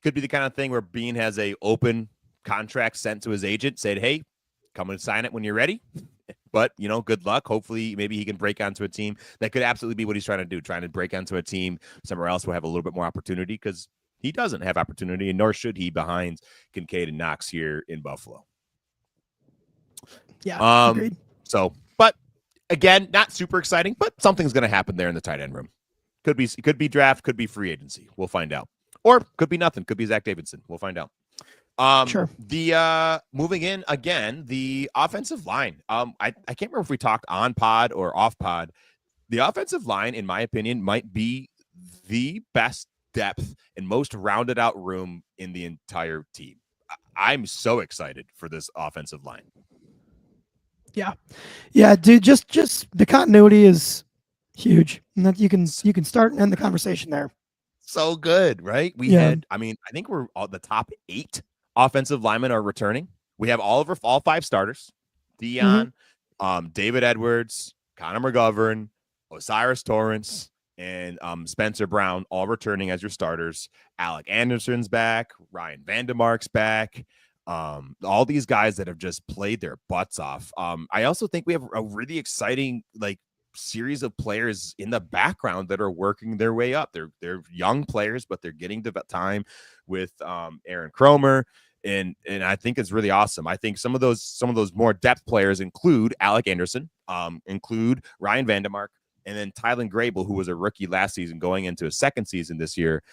Could be the kind of thing where Bean has a open contract sent to his agent, said, "Hey, come and sign it when you're ready." But, good luck. Hopefully, maybe he can break onto a team. That could absolutely be what he's trying to do, trying to break onto a team somewhere else will have a little bit more opportunity, because he doesn't have opportunity, and nor should he behind Kincaid and Knox here in Buffalo. Yeah, agreed. So, but Again, not super exciting, but something's going to happen there in the tight end room. Could be draft, could be free agency. We'll find out. Or could be nothing. Could be Zach Davidson. We'll find out. Sure. The moving in again, the offensive line. I can't remember if we talked on pod or off pod. The offensive line, in my opinion, might be the best depth and most rounded out room in the entire team. I'm so excited for this offensive line. Yeah, dude. Just the continuity is huge, and that you can start and end the conversation there. So good, right? We had, I think we're all the top 8 offensive linemen are returning. We have all 5 starters: Dion, David Edwards, Connor McGovern, Osiris Torrance, and Spencer Brown, all returning as your starters. Alec Anderson's back. Ryan Vandemark's back. All these guys that have just played their butts off. I also think we have a really exciting series of players in the background that are working their way up. They're young players, but they're getting the time with Aaron Cromer. And I think it's really awesome. I think some of those more depth players include Alec Anderson, include Ryan Vandemark, and then Tylen Grable, who was a rookie last season going into his second season this year.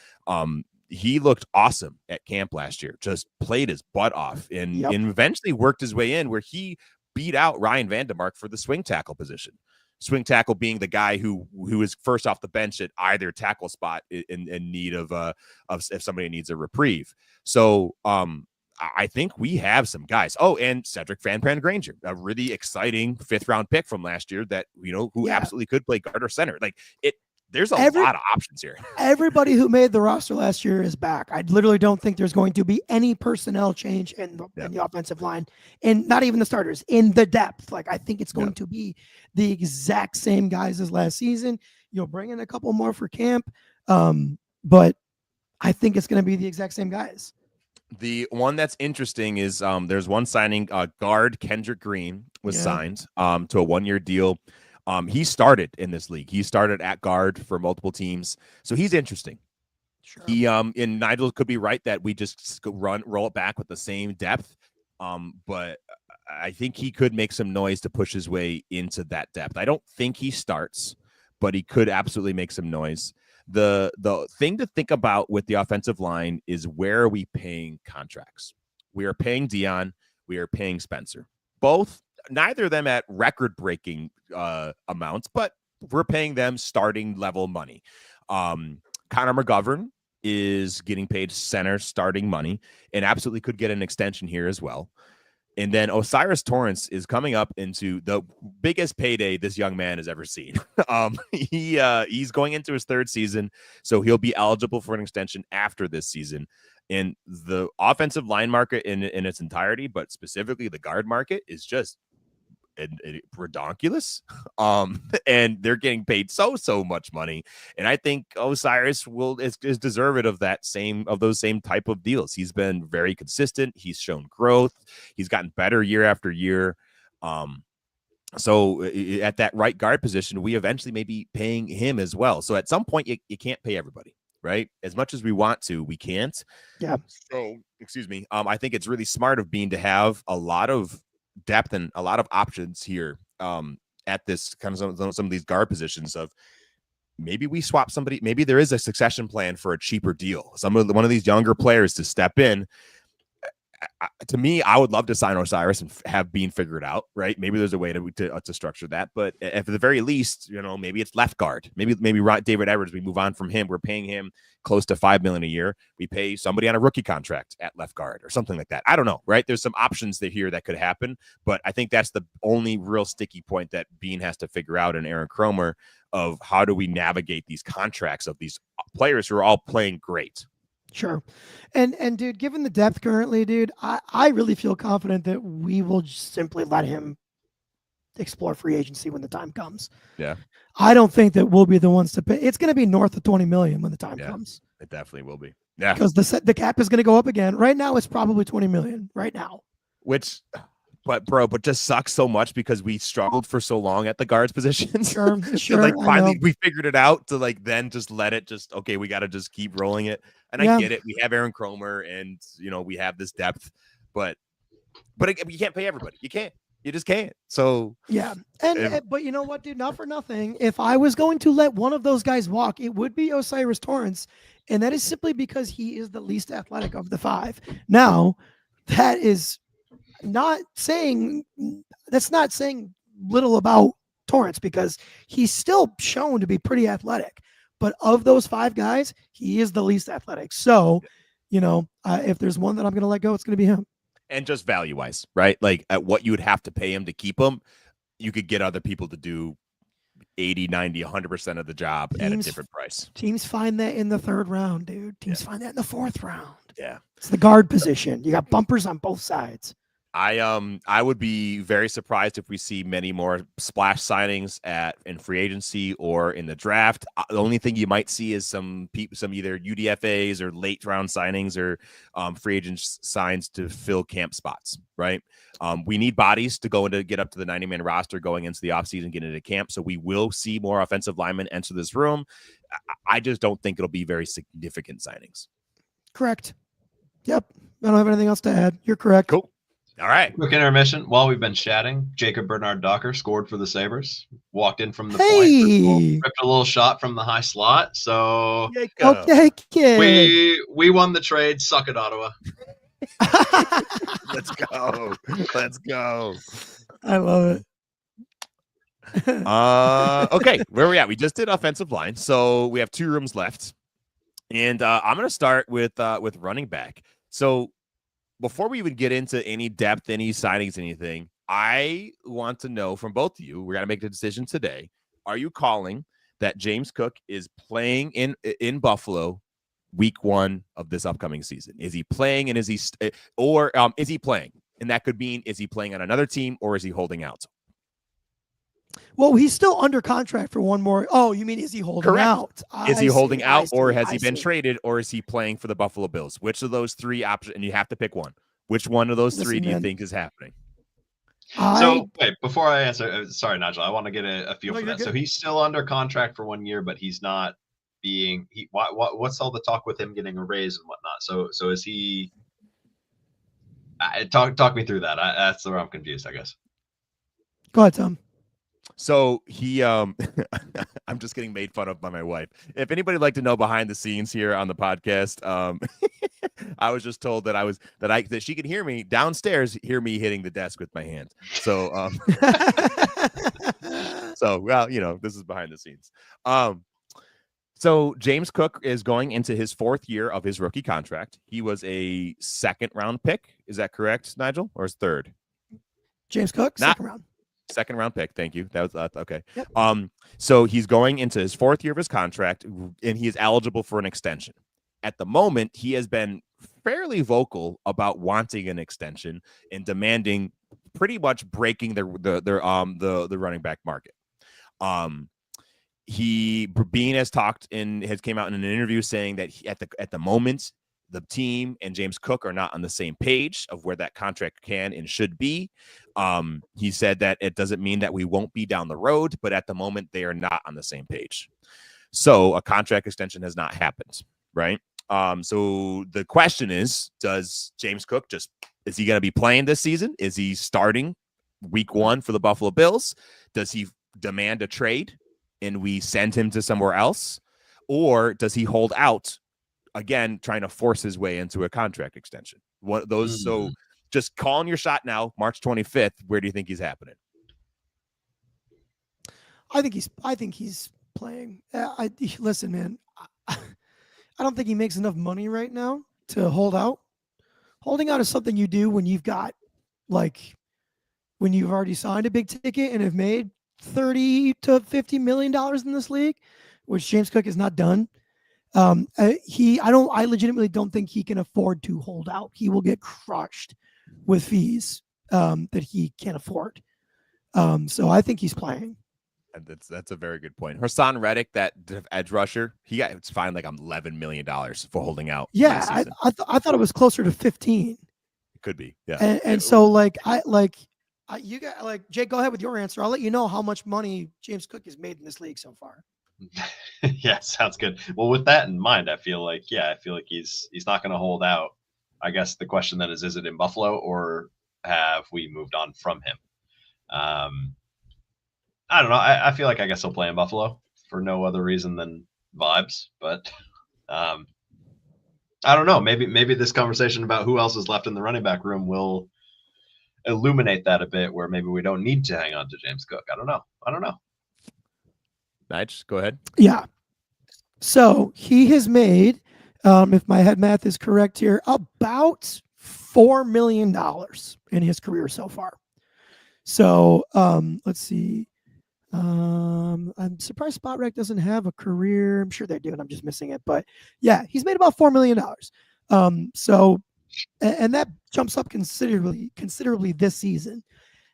He looked awesome at camp last year, just played his butt off and eventually worked his way in where he beat out Ryan Vandemark for the swing tackle position. Swing tackle being the guy who is first off the bench at either tackle spot in need of if somebody needs a reprieve. So I think we have some guys. Oh, and Cedric Van Granger, a really exciting 5th round pick from last year that, who absolutely could play guard or center. There's a lot of options here. Everybody who made the roster last year is back. I literally don't think there's going to be any personnel change in the offensive line, and not even the starters, in the depth. I think it's going to be the exact same guys as last season. You'll bring in a couple more for camp, but I think it's going to be the exact same guys. The one that's interesting is there's one signing, guard Kendrick Green was signed to a 1-year deal. He started in this league. He started at guard for multiple teams. So he's interesting. Sure. He and Nigel could be right that we just roll it back with the same depth. But I think he could make some noise to push his way into that depth. I don't think he starts, but he could absolutely make some noise. The thing to think about with the offensive line is, where are we paying contracts? We are paying Dion. We are paying Spencer. Neither of them at record-breaking amounts, but we're paying them starting level money. Connor McGovern is getting paid center starting money and absolutely could get an extension here as well. And then Osiris Torrance is coming up into the biggest payday this young man has ever seen. He's going into his 3rd season, so he'll be eligible for an extension after this season. And the offensive line market in its entirety, but specifically the guard market, is just redonkulous. And they're getting paid so much money. And I think Osiris is deserving of those same type of deals. He's been very consistent. He's shown growth. He's gotten better year after year. So at that right guard position, we eventually may be paying him as well. So at some point you can't pay everybody, right? As much as we want to, we can't. Yeah. So, excuse me. I think it's really smart of Beane to have a lot of depth and a lot of options here at this kind of some of these guard positions. Of maybe we swap somebody, maybe there is a succession plan for a cheaper deal, one of these younger players to step in. To me, I would love to sign Osiris and have Beane figure it out, right? Maybe there's a way to structure that, but at the very least, maybe it's left guard. Maybe David Edwards, we move on from him. We're paying him close to $5 million a year. We pay somebody on a rookie contract at left guard or something like that. I don't know, right? There's some options here that could happen, but I think that's the only real sticky point that Beane has to figure out in Aaron Cromer, of how do we navigate these contracts of these players who are all playing great. Sure. And dude, given the depth currently, dude, I really feel confident that we will just simply let him explore free agency when the time comes. Yeah. I don't think that we'll be the ones to pay. It's going to be north of 20 million when the time comes. It definitely will be. Yeah. Because the cap is going to go up again. Right now, it's probably 20 million right now. But just sucks so much because we struggled for so long at the guards positions. Sure. Finally we figured it out to then just let it okay, we got to just keep rolling it. And I get it. We have Aaron Cromer and we have this depth, but you can't pay everybody. You can't. You just can't. So Yeah. if- But you know what, dude? Not for nothing. If I was going to let one of those guys walk, it would be Osiris Torrance. And that is simply because he is the least athletic of the five. Now, that is that's not saying little about Torrance, because he's still shown to be pretty athletic. But of those five guys, he is the least athletic. So, if there's one that I'm going to let go, it's going to be him. and just value wise, right? Like at what you would have to pay him to keep him, you could get other people to do 80, 90, 100% of the job at a different price. Teams find that in the third round, dude. Teams find that in the fourth round. Yeah. It's the guard position. You got bumpers on both sides. I would be very surprised if we see many more splash signings in free agency or in the draft. The only thing you might see is some either UDFAs or late round signings or free agent signs to fill camp spots, right? We need bodies to get up to the 90-man roster going into the offseason, get into camp. So we will see more offensive linemen enter this room. I just don't think it'll be very significant signings. Correct. Yep. I don't have anything else to add. You're correct. Cool. All right. Quick intermission. While we've been chatting, Jacob Bernard Docker scored for the Sabres. Walked in from the point. Ripped a little shot from the high slot. So okay, kid. We won the trade. Suck it, Ottawa. Let's go. Let's go. I love it. Okay, where are we at? We just did offensive line, so we have 2 rooms left. And I'm going to start with running back. So before we even get into any depth, any signings, anything, I want to know from both of you, we're going to make the decision today. Are you calling that James Cook is playing in Buffalo week 1 of this upcoming season? Is he playing, and is he playing? And that could mean, is he playing on another team or is he holding out? Well, he's still under contract for one more. Oh, you mean is he holding out? Is he holding out, or has he been traded, or is he playing for the Buffalo Bills? Which of those 3 options? And you have to pick one. Which one of those 3 do you think is happening? So wait, before I answer, sorry, Nigel, I want to get a feel for that. Good. So he's still under contract for 1 year, but he's not being. What's all the talk with him getting a raise and whatnot? So is he? Talk me through that. That's where I'm confused, I guess. Go ahead, Tom. So he, I'm just getting made fun of by my wife. If anybody would like to know behind the scenes here on the podcast, I was just told that she could hear me downstairs, hear me hitting the desk with my hand. So, this is behind the scenes. So James Cook is going into his 4th year of his rookie contract. He was a 2nd round pick. Is that correct, Nigel, or is 3rd? James Cook, 2nd round. 2nd round pick. Thank you. That was okay. Yep. So he's going into his 4th year of his contract, and he is eligible for an extension. At the moment, he has been fairly vocal about wanting an extension and demanding, pretty much breaking the running back market. Bean has came out in an interview saying that at the moment, the team and James Cook are not on the same page of where that contract can and should be. He said that it doesn't mean that we won't be down the road, but at the moment they are not on the same page. So a contract extension has not happened, right? So the question is, does James Cook is he going to be playing this season? Is he starting week 1 for the Buffalo Bills? Does he demand a trade and we send him to somewhere else? Or does he hold out, again, trying to force his way into a contract extension? One of those. So just calling your shot now, March 25th. Where do you think he's happening? I think he's playing. Listen, man, I don't think he makes enough money right now to hold out. Holding out is something you do when you've already signed a big ticket and have made $30 to $50 million in this league, which James Cook has not done. I legitimately don't think he can afford to hold out. He will get crushed with fees that he can't afford. So I think he's playing. That's a very good point. Hassan Reddick, that edge rusher, it's fined like $11 million for holding out. Yeah, I thought it was closer to 15. It could be. Yeah. And so you got Jake, go ahead with your answer. I'll let you know how much money James Cook has made in this league so far. Yeah, sounds good. Well, with that in mind, I feel like he's not going to hold out. I guess the question then is it in Buffalo or have we moved on from him? I don't know. I feel like I guess he'll play in Buffalo for no other reason than vibes. But I don't know. Maybe this conversation about who else is left in the running back room will illuminate that a bit, where maybe we don't need to hang on to James Cook. I don't know. Nige, go ahead. Yeah. So he has made, if my head math is correct here, about $4 million in his career so far. So let's see. I'm surprised Spotrac doesn't have a career. I'm sure they do, and I'm just missing it. But yeah, he's made about $4 million. So, and that jumps up considerably this season.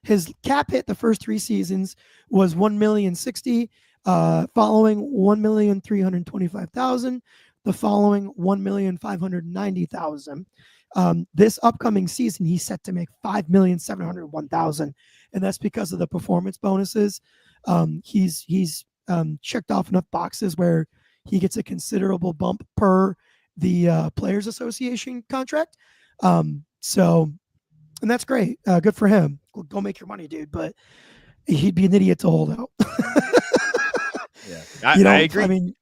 His cap hit the first 3 seasons was $1,060,000. Following $1,325,000. The following $1,590,000. This upcoming season, he's set to make $5,701,000, and that's because of the performance bonuses. He's checked off enough boxes where he gets a considerable bump per the Players Association contract. So, and that's great. Good for him. Go make your money, dude. But he'd be an idiot to hold out. Yeah, I agree. I mean,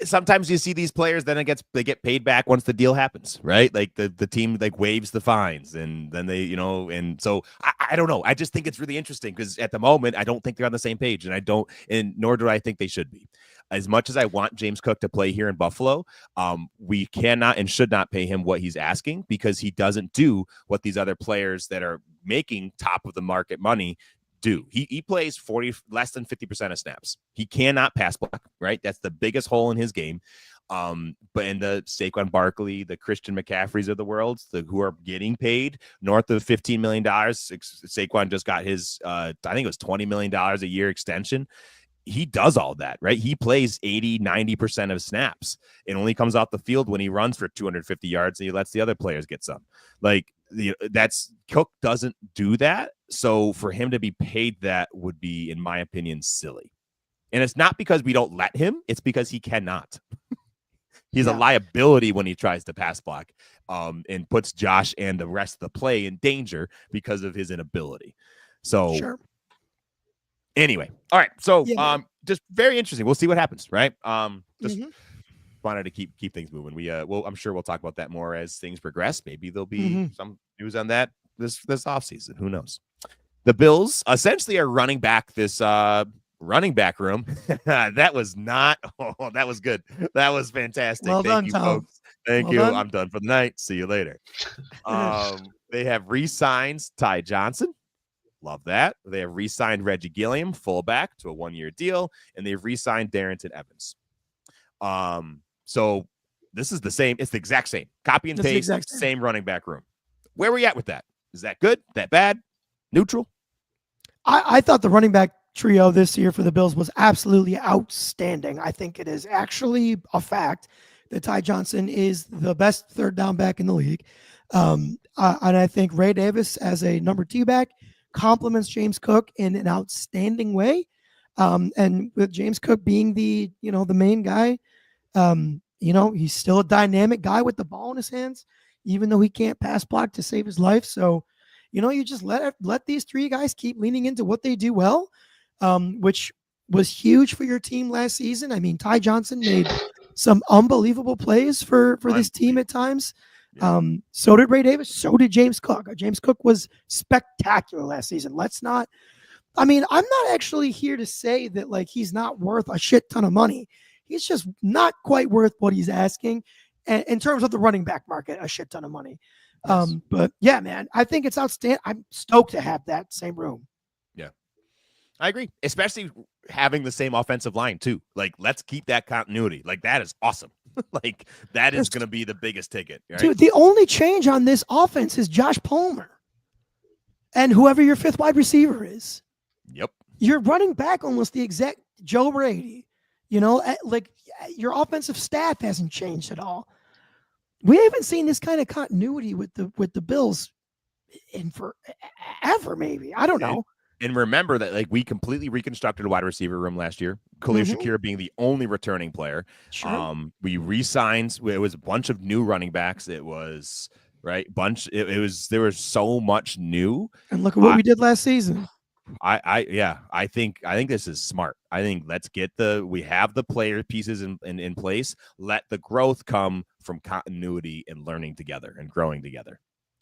sometimes you see these players, then they get paid back once the deal happens, right? Like the team like waives the fines, and then they, and so I don't know. I just think it's really interesting because at the moment I don't think they're on the same page, and nor do I think they should be. As much as I want James Cook to play here in Buffalo, we cannot and should not pay him what he's asking, because he doesn't do what these other players that are making top of the market money do. He plays less than 50% of snaps. He cannot pass block, right? That's the biggest hole in his game. But in the Saquon Barkley, the Christian McCaffreys of the world, who are getting paid north of $15 million. Saquon just got his, I think it was $20 million a year extension. He does all that, right? He plays 80-90% of snaps and only comes off the field when he runs for 250 yards and he lets the other players get some. Like that's Cook doesn't do that. So for him to be paid that would be, in my opinion, silly. And it's not because we don't let him. It's because he cannot. He's a liability when he tries to pass block, and puts Josh and the rest of the play in danger because of his inability. So sure. Anyway, all right. So just very interesting. We'll see what happens, right? Just wanted to keep things moving. I'm sure we'll talk about that more as things progress. Maybe there'll be some news on that this offseason. Who knows? The Bills essentially are running back this running back room. That was that was good. That was fantastic. Well Thank done, you, Tom. folks. Thank you. Done. I'm done for the night. See you later. They have re-signed Ty Johnson. Love that. They have re-signed Reggie Gilliam, fullback, to a 1-year deal, and they've re-signed Darrington Evans. So this is the same. It's the exact same. Copy and paste, same running back room. Where are we at with that? Is that good? That bad? Neutral? I thought the running back trio this year for the Bills was absolutely outstanding. I think it is actually a fact that Ty Johnson is the best third down back in the league. And I think Ray Davis as a number 2 back complements James Cook in an outstanding way. And with James Cook being the main guy, he's still a dynamic guy with the ball in his hands, even though he can't pass block to save his life. So, you just let these 3 guys keep leaning into what they do well, which was huge for your team last season. I mean, Ty Johnson made some unbelievable plays for this team at times. Yeah. So did Ray Davis. So did James Cook. James Cook was spectacular last season. I'm not actually here to say that like he's not worth a shit ton of money. He's just not quite worth what he's asking. And in terms of the running back market, a shit ton of money. Yes. But yeah, man, I think it's outstanding. I'm stoked to have that same room. Yeah, I agree. Especially having the same offensive line too. Like, let's keep that continuity. Like, that is awesome. Like, that is going to be the biggest ticket. Right? Dude, the only change on this offense is Josh Palmer and whoever your 5th wide receiver is. Yep. You're running back almost the exact Joe Brady. Like your offensive staff hasn't changed at all. We haven't seen this kind of continuity with the Bills in forever, maybe. I don't know. And remember that, like, we completely reconstructed a wide receiver room last year. Khalil Shakir being the only returning player. Sure. We re-signed. It was a bunch of new running backs. It was there was so much new. And look at what we did last season. I think this is smart. I think we have the player pieces in place. Let the growth come from continuity and learning together and growing together.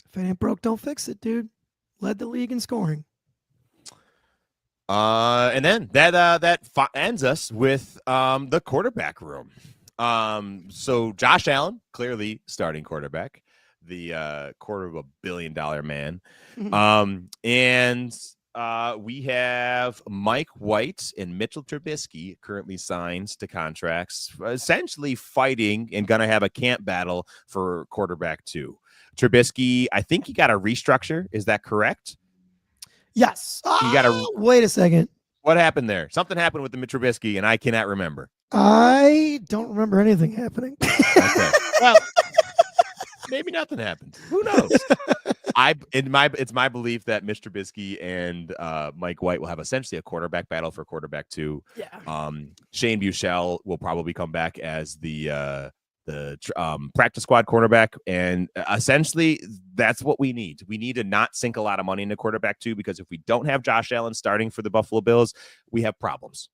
If it ain't broke, don't fix it, dude. Led the league in scoring. And then that ends us with the quarterback room. So Josh Allen, clearly starting quarterback, the $250 million man. And we have Mike White and Mitchell Trubisky currently signed to contracts, essentially fighting and going to have a camp battle for quarterback 2. Trubisky, I think he got a restructure. Is that correct? Yes. You got wait a second. What happened there? Something happened with the Mitch Trubisky, and I cannot remember. I don't remember anything happening. Okay. Well, maybe nothing happened. Who knows? It's my belief that Mitch Trubisky and Mike White will have essentially a quarterback battle for quarterback 2. Yeah. Shane Buechele will probably come back as the practice squad quarterback, and essentially that's what we need. We need to not sink a lot of money into quarterback 2, because if we don't have Josh Allen starting for the Buffalo Bills, we have problems,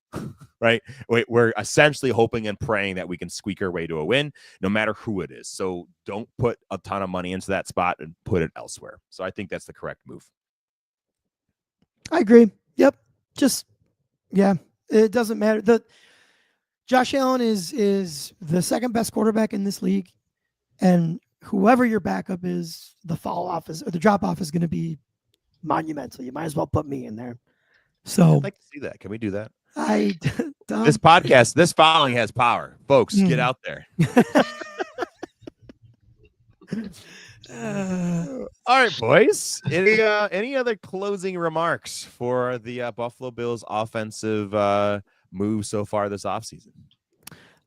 right? We're essentially hoping and praying that we can squeak our way to a win, no matter who it is. So don't put a ton of money into that spot and put it elsewhere. So I think that's the correct move. I agree. Yep. It doesn't matter. Josh Allen is the second best quarterback in this league, and whoever your backup is, the fall off or the drop off is going to be monumental. You might as well put me in there. So I'd like to see that. Can we do that? This podcast, this following has power, folks. Get out there. All right, boys. Any other closing remarks for the Buffalo Bills offensive move so far this offseason?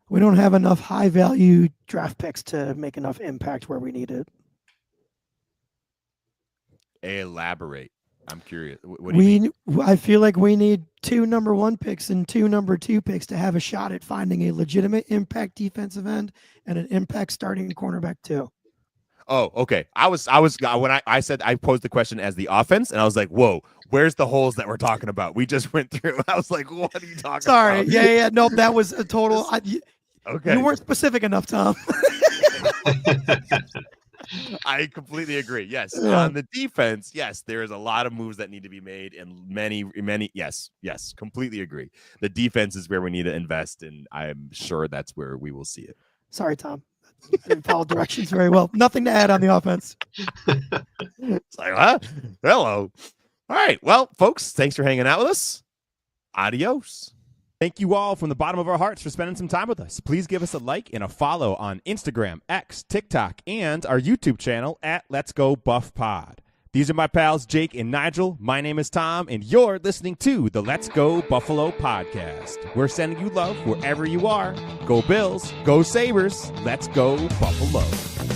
We don't have enough high value draft picks to make enough impact where we need it. Elaborate. I'm curious. What do you mean? I feel like we need 2 number 1 picks and 2 number 2 picks to have a shot at finding a legitimate impact defensive end and an impact starting cornerback 2. Oh, okay. I was when I said, I posed the question as the offense, and I was like, whoa, where's the holes that we're talking about? We just went through. I was like, what are you talking about? Sorry. Yeah. Nope. That was a total. Okay. You weren't specific enough, Tom. I completely agree. Yes. Yeah. On the defense, yes, there is a lot of moves that need to be made, and many, yes, completely agree. The defense is where we need to invest, and I'm sure that's where we will see it. Sorry, Tom. Didn't follow directions very well. Nothing to add on the offense. It's like, huh? Hello. All right. Well, folks, thanks for hanging out with us. Adios. Thank you all from the bottom of our hearts for spending some time with us. Please give us a like and a follow on Instagram, X, TikTok, and our YouTube channel at Let's Go Buff Pod. These are my pals, Jake and Nigel. My name is Tom, and you're listening to the Let's Go Buffalo podcast. We're sending you love wherever you are. Go Bills, go Sabres, let's go Buffalo.